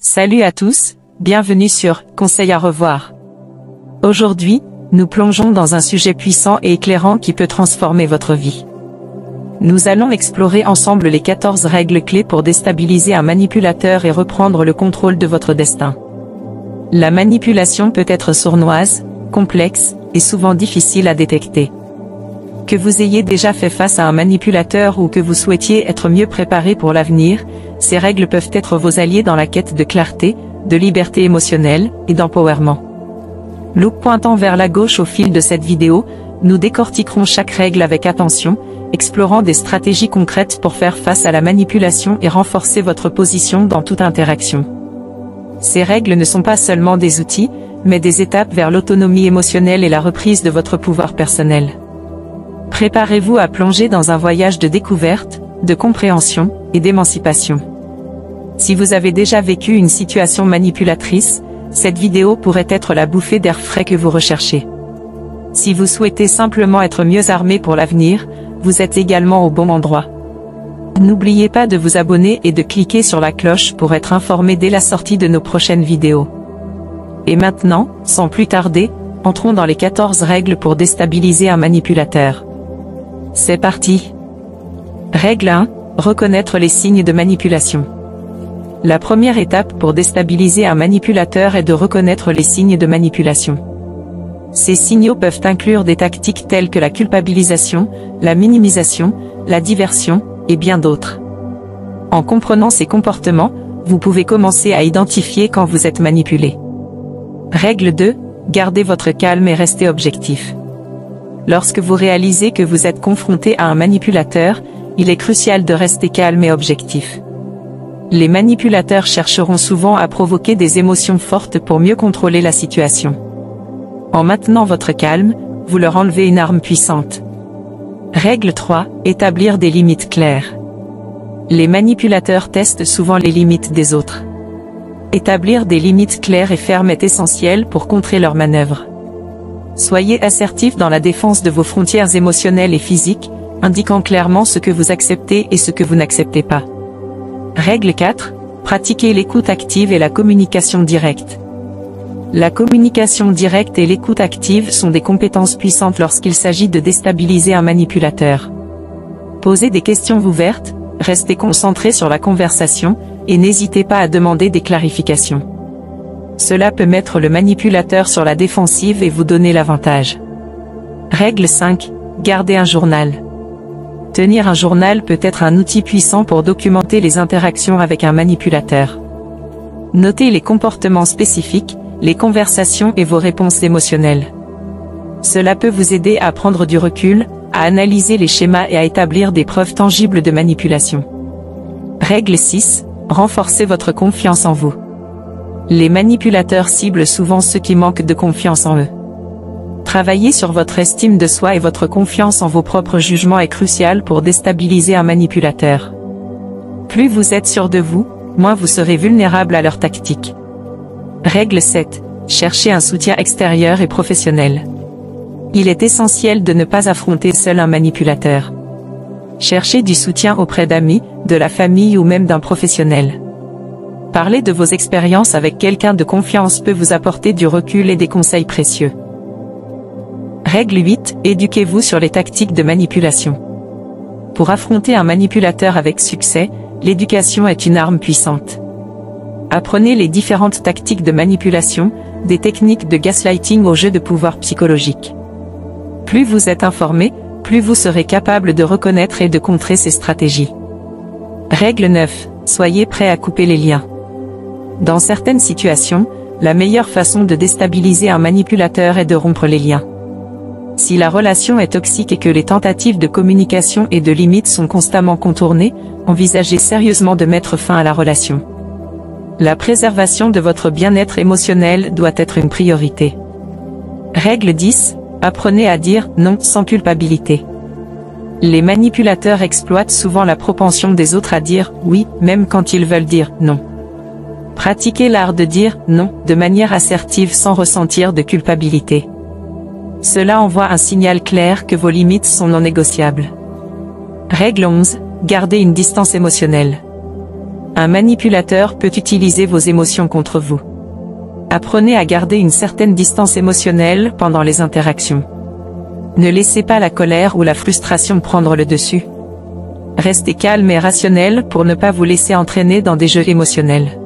Salut à tous, bienvenue sur Conseil à revoir. Aujourd'hui, nous plongeons dans un sujet puissant et éclairant qui peut transformer votre vie. Nous allons explorer ensemble les 14 règles clés pour déstabiliser un manipulateur et reprendre le contrôle de votre destin. La manipulation peut être sournoise, complexe, et souvent difficile à détecter. Que vous ayez déjà fait face à un manipulateur ou que vous souhaitiez être mieux préparé pour l'avenir, ces règles peuvent être vos alliés dans la quête de clarté, de liberté émotionnelle et d'empowerment. Loupe pointant vers la gauche au fil de cette vidéo, nous décortiquerons chaque règle avec attention, explorant des stratégies concrètes pour faire face à la manipulation et renforcer votre position dans toute interaction. Ces règles ne sont pas seulement des outils, mais des étapes vers l'autonomie émotionnelle et la reprise de votre pouvoir personnel. Préparez-vous à plonger dans un voyage de découverte, de compréhension et d'émancipation. Si vous avez déjà vécu une situation manipulatrice, cette vidéo pourrait être la bouffée d'air frais que vous recherchez. Si vous souhaitez simplement être mieux armé pour l'avenir, vous êtes également au bon endroit. N'oubliez pas de vous abonner et de cliquer sur la cloche pour être informé dès la sortie de nos prochaines vidéos. Et maintenant, sans plus tarder, entrons dans les 14 règles pour déstabiliser un manipulateur. C'est parti. Règle 1. Reconnaître les signes de manipulation. La première étape pour déstabiliser un manipulateur est de reconnaître les signes de manipulation. Ces signaux peuvent inclure des tactiques telles que la culpabilisation, la minimisation, la diversion, et bien d'autres. En comprenant ces comportements, vous pouvez commencer à identifier quand vous êtes manipulé. Règle 2. Gardez votre calme et restez objectif. Lorsque vous réalisez que vous êtes confronté à un manipulateur, il est crucial de rester calme et objectif. Les manipulateurs chercheront souvent à provoquer des émotions fortes pour mieux contrôler la situation. En maintenant votre calme, vous leur enlevez une arme puissante. Règle 3. Établir des limites claires. Les manipulateurs testent souvent les limites des autres. Établir des limites claires et fermes est essentiel pour contrer leurs manœuvres. Soyez assertif dans la défense de vos frontières émotionnelles et physiques, indiquant clairement ce que vous acceptez et ce que vous n'acceptez pas. Règle 4. Pratiquez l'écoute active et la communication directe. La communication directe et l'écoute active sont des compétences puissantes lorsqu'il s'agit de déstabiliser un manipulateur. Posez des questions ouvertes, restez concentré sur la conversation, et n'hésitez pas à demander des clarifications. Cela peut mettre le manipulateur sur la défensive et vous donner l'avantage. Règle 5. Gardez un journal. Tenir un journal peut être un outil puissant pour documenter les interactions avec un manipulateur. Notez les comportements spécifiques, les conversations et vos réponses émotionnelles. Cela peut vous aider à prendre du recul, à analyser les schémas et à établir des preuves tangibles de manipulation. Règle 6. Renforcez votre confiance en vous. Les manipulateurs ciblent souvent ceux qui manquent de confiance en eux. Travailler sur votre estime de soi et votre confiance en vos propres jugements est crucial pour déstabiliser un manipulateur. Plus vous êtes sûr de vous, moins vous serez vulnérable à leurs tactiques. Règle 7. Cherchez un soutien extérieur et professionnel. Il est essentiel de ne pas affronter seul un manipulateur. Cherchez du soutien auprès d'amis, de la famille ou même d'un professionnel. Parler de vos expériences avec quelqu'un de confiance peut vous apporter du recul et des conseils précieux. Règle 8. Éduquez-vous sur les tactiques de manipulation. Pour affronter un manipulateur avec succès, l'éducation est une arme puissante. Apprenez les différentes tactiques de manipulation, des techniques de gaslighting au jeu de pouvoir psychologique. Plus vous êtes informé, plus vous serez capable de reconnaître et de contrer ces stratégies. Règle 9. Soyez prêt à couper les liens. Dans certaines situations, la meilleure façon de déstabiliser un manipulateur est de rompre les liens. Si la relation est toxique et que les tentatives de communication et de limites sont constamment contournées, envisagez sérieusement de mettre fin à la relation. La préservation de votre bien-être émotionnel doit être une priorité. Règle 10. Apprenez à dire non sans culpabilité. Les manipulateurs exploitent souvent la propension des autres à dire oui, même quand ils veulent dire non. Pratiquez l'art de dire non de manière assertive sans ressentir de culpabilité. Cela envoie un signal clair que vos limites sont non négociables. Règle 11. Gardez une distance émotionnelle. Un manipulateur peut utiliser vos émotions contre vous. Apprenez à garder une certaine distance émotionnelle pendant les interactions. Ne laissez pas la colère ou la frustration prendre le dessus. Restez calme et rationnel pour ne pas vous laisser entraîner dans des jeux émotionnels.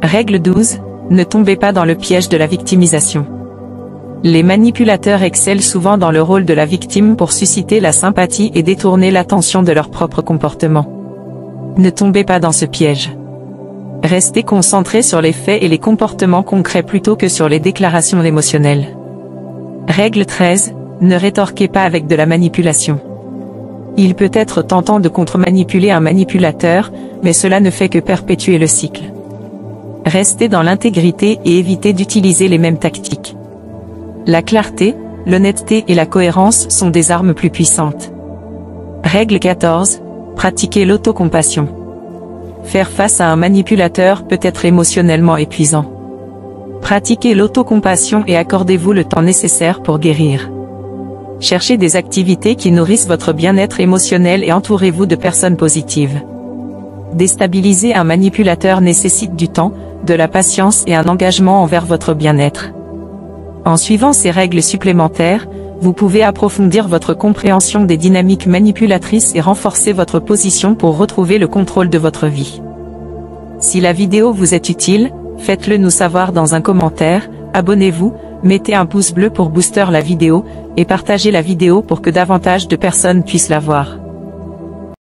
Règle 12. Ne tombez pas dans le piège de la victimisation. Les manipulateurs excellent souvent dans le rôle de la victime pour susciter la sympathie et détourner l'attention de leur propre comportement. Ne tombez pas dans ce piège. Restez concentré sur les faits et les comportements concrets plutôt que sur les déclarations émotionnelles. Règle 13. Ne rétorquez pas avec de la manipulation. Il peut être tentant de contre-manipuler un manipulateur, mais cela ne fait que perpétuer le cycle. Restez dans l'intégrité et évitez d'utiliser les mêmes tactiques. La clarté, l'honnêteté et la cohérence sont des armes plus puissantes. Règle 14. Pratiquez l'autocompassion. Faire face à un manipulateur peut être émotionnellement épuisant. Pratiquez l'autocompassion et accordez-vous le temps nécessaire pour guérir. Cherchez des activités qui nourrissent votre bien-être émotionnel et entourez-vous de personnes positives. Déstabiliser un manipulateur nécessite du temps, de la patience et un engagement envers votre bien-être. En suivant ces règles supplémentaires, vous pouvez approfondir votre compréhension des dynamiques manipulatrices et renforcer votre position pour retrouver le contrôle de votre vie. Si la vidéo vous est utile, faites-le nous savoir dans un commentaire, abonnez-vous, mettez un pouce bleu pour booster la vidéo, et partagez la vidéo pour que davantage de personnes puissent la voir.